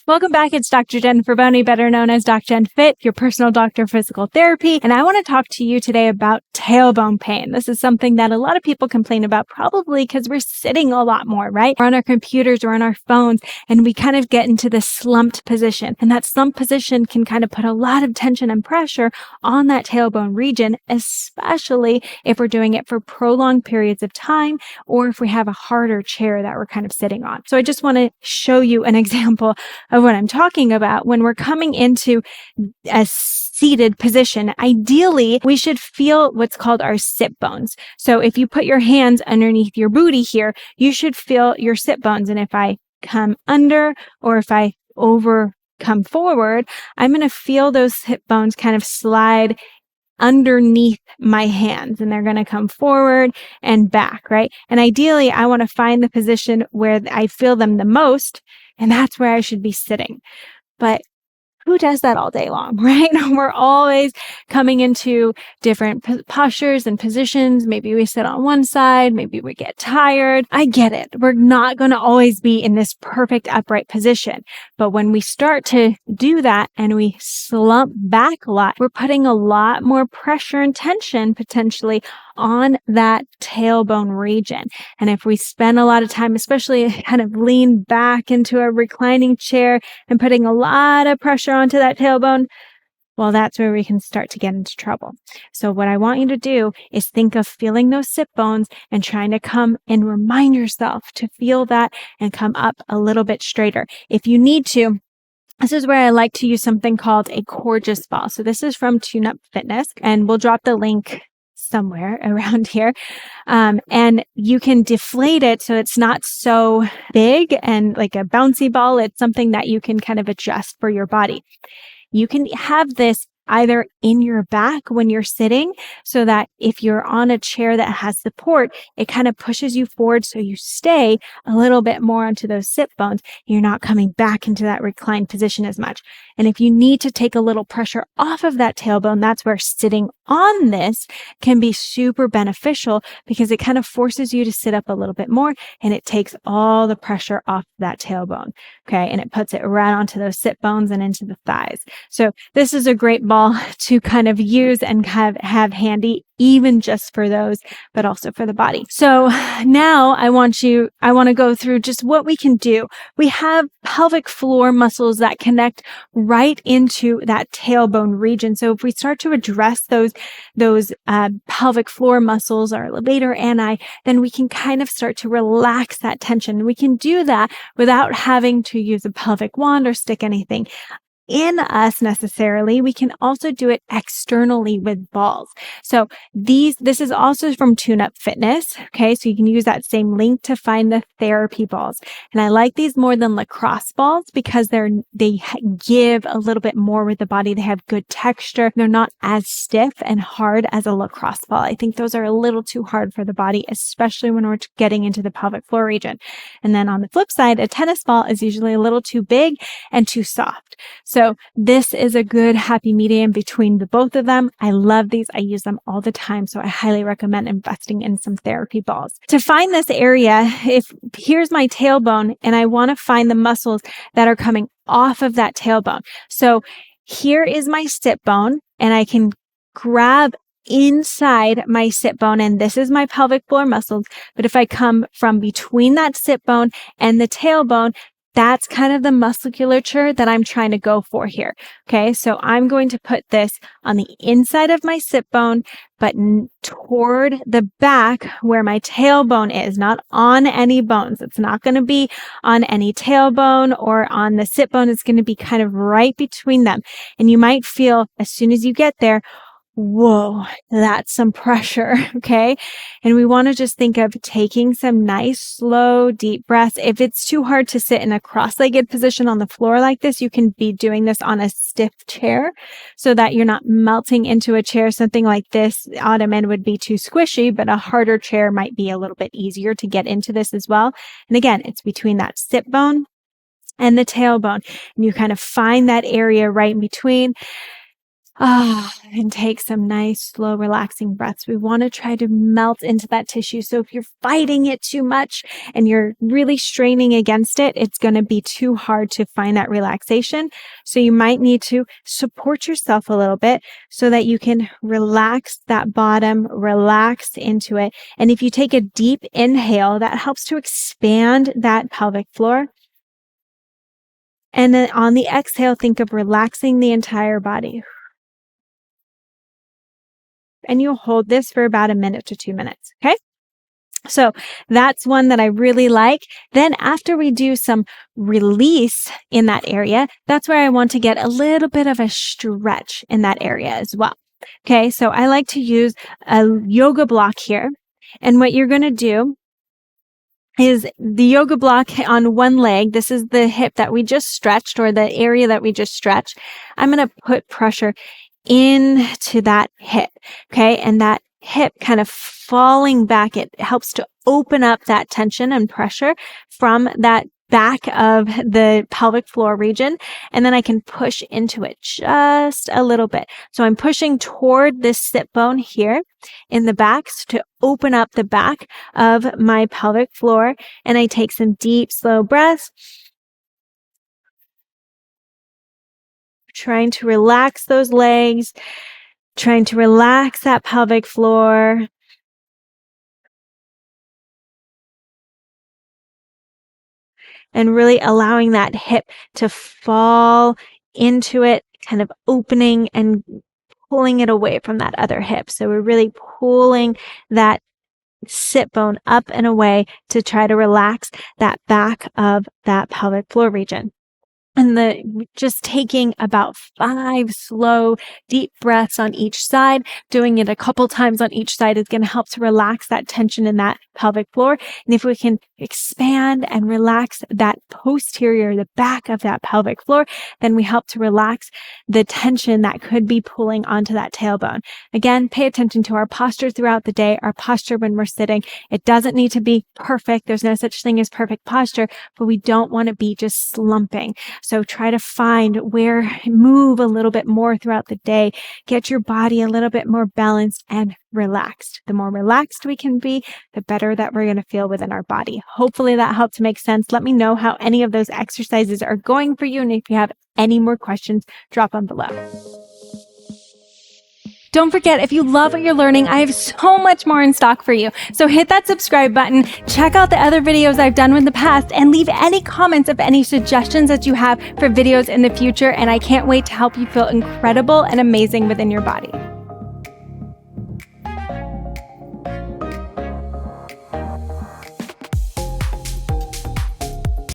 Welcome back. It's Dr. Jennifer Boney, better known as DocJenFit, your personal doctor of physical therapy. And I want to talk to you today about tailbone pain. This is something that a lot of people complain about, probably because we're sitting a lot more, right? We're on our computers or on our phones, and we kind of get into this slumped position. And that slumped position can kind of put a lot of tension and pressure on that tailbone region, especially if we're doing it for prolonged periods of time, or if we have a harder chair that we're kind of sitting on. So I just want to show you an example of what I'm talking about. When we're coming into a seated position, ideally, we should feel what's called our sit bones. So if you put your hands underneath your booty here, you should feel your sit bones. And if I come under or if I come forward, I'm going to feel those hip bones kind of slide underneath my hands, and they're going to come forward and back, right? And ideally, I want to find the position where I feel them the most, and that's where I should be sitting. But who does that all day long, right? We're always coming into different postures and positions. Maybe we sit on one side. Maybe we get tired. I get it. We're not going to always be in this perfect upright position. But when we start to do that and we slump back a lot, we're putting a lot more pressure and tension potentially on that tailbone region. And if we spend a lot of time, especially kind of lean back into a reclining chair and putting a lot of pressure onto that tailbone, well, that's where we can start to get into trouble. So what I want you to do is think of feeling those sit bones and trying to come and remind yourself to feel that and come up a little bit straighter. If you need to, this is where I like to use something called a gorgeous ball. So this is from Tune Up Fitness, and we'll drop the link somewhere around here. And you can deflate it so it's not so big and like a bouncy ball. It's something that you can kind of adjust for your body. You can have this either in your back when you're sitting, so that if you're on a chair that has support, it kind of pushes you forward so you stay a little bit more onto those sit bones. You're not coming back into that reclined position as much. And if you need to take a little pressure off of that tailbone, that's where sitting on this can be super beneficial, because it kind of forces you to sit up a little bit more, and it takes all the pressure off that tailbone. Okay. And it puts it right onto those sit bones and into the thighs. So this is a great ball to kind of use and have handy, even just for those, but also for the body. So now I want to go through just what we can do. We have pelvic floor muscles that connect right into that tailbone region. So if we start to address those pelvic floor muscles, our levator ani, then we can kind of start to relax that tension. We can do that without having to use a pelvic wand or stick anything in us necessarily. We can also do it externally with balls. So this is also from Tune Up Fitness. Okay. So you can use that same link to find the therapy balls. And I like these more than lacrosse balls because they give a little bit more with the body. They have good texture. They're not as stiff and hard as a lacrosse ball. I think those are a little too hard for the body, especially when we're getting into the pelvic floor region. And then on the flip side, a tennis ball is usually a little too big and too soft. So this is a good happy medium between the both of them. I love these. I use them all the time. So I highly recommend investing in some therapy balls. To find this area, here's my tailbone, and I want to find the muscles that are coming off of that tailbone. So here is my sit bone, and I can grab inside my sit bone, and this is my pelvic floor muscles. But if I come from between that sit bone and the tailbone, that's kind of the musculature that I'm trying to go for here. Okay. So I'm going to put this on the inside of my sit bone, but toward the back where my tailbone is, not on any bones. It's not going to be on any tailbone or on the sit bone. It's going to be kind of right between them. And you might feel as soon as you get there, whoa, that's some pressure. Okay. And we want to just think of taking some nice, slow, deep breaths. If it's too hard to sit in a cross-legged position on the floor like this, you can be doing this on a stiff chair so that you're not melting into a chair. Something like this, ottoman would be too squishy, but a harder chair might be a little bit easier to get into this as well. And again, it's between that sit bone and the tailbone. And you kind of find that area right in between. And take some nice, slow, relaxing breaths. We want to try to melt into that tissue. So if you're fighting it too much and you're really straining against it, it's going to be too hard to find that relaxation. So you might need to support yourself a little bit so that you can relax that bottom, relax into it. And if you take a deep inhale, that helps to expand that pelvic floor. And then on the exhale, think of relaxing the entire body. And you'll hold this for about 1 minute to 2 minutes. Okay. So that's one that I really like. Then after we do some release in that area, that's where I want to get a little bit of a stretch in that area as well. Okay. So I like to use a yoga block here. And what you're going to do is the yoga block on one leg. This is the hip that we just stretched, or the area that we just stretched. I'm going to put pressure into that hip. Okay. And that hip kind of falling back, it helps to open up that tension and pressure from that back of the pelvic floor region. And then I can push into it just a little bit. So I'm pushing toward this sit bone here in the back to open up the back of my pelvic floor. And I take some deep, slow breaths, trying to relax those legs, trying to relax that pelvic floor. And really allowing that hip to fall into it, kind of opening and pulling it away from that other hip. So we're really pulling that sit bone up and away to try to relax that back of that pelvic floor region. And just taking about 5 slow, deep breaths on each side, doing it a couple times on each side is going to help to relax that tension in that pelvic floor. And if we can expand and relax that posterior, the back of that pelvic floor, then we help to relax the tension that could be pulling onto that tailbone. Again, pay attention to our posture throughout the day, our posture when we're sitting. It doesn't need to be perfect. There's no such thing as perfect posture, but we don't want to be just slumping. So try to move a little bit more throughout the day, get your body a little bit more balanced and relaxed. The more relaxed we can be, the better that we're going to feel within our body. Hopefully that helped to make sense. Let me know how any of those exercises are going for you. And if you have any more questions, drop them below. Don't forget, if you love what you're learning, I have so much more in stock for you. So hit that subscribe button, check out the other videos I've done in the past, and leave any comments of any suggestions that you have for videos in the future. And I can't wait to help you feel incredible and amazing within your body.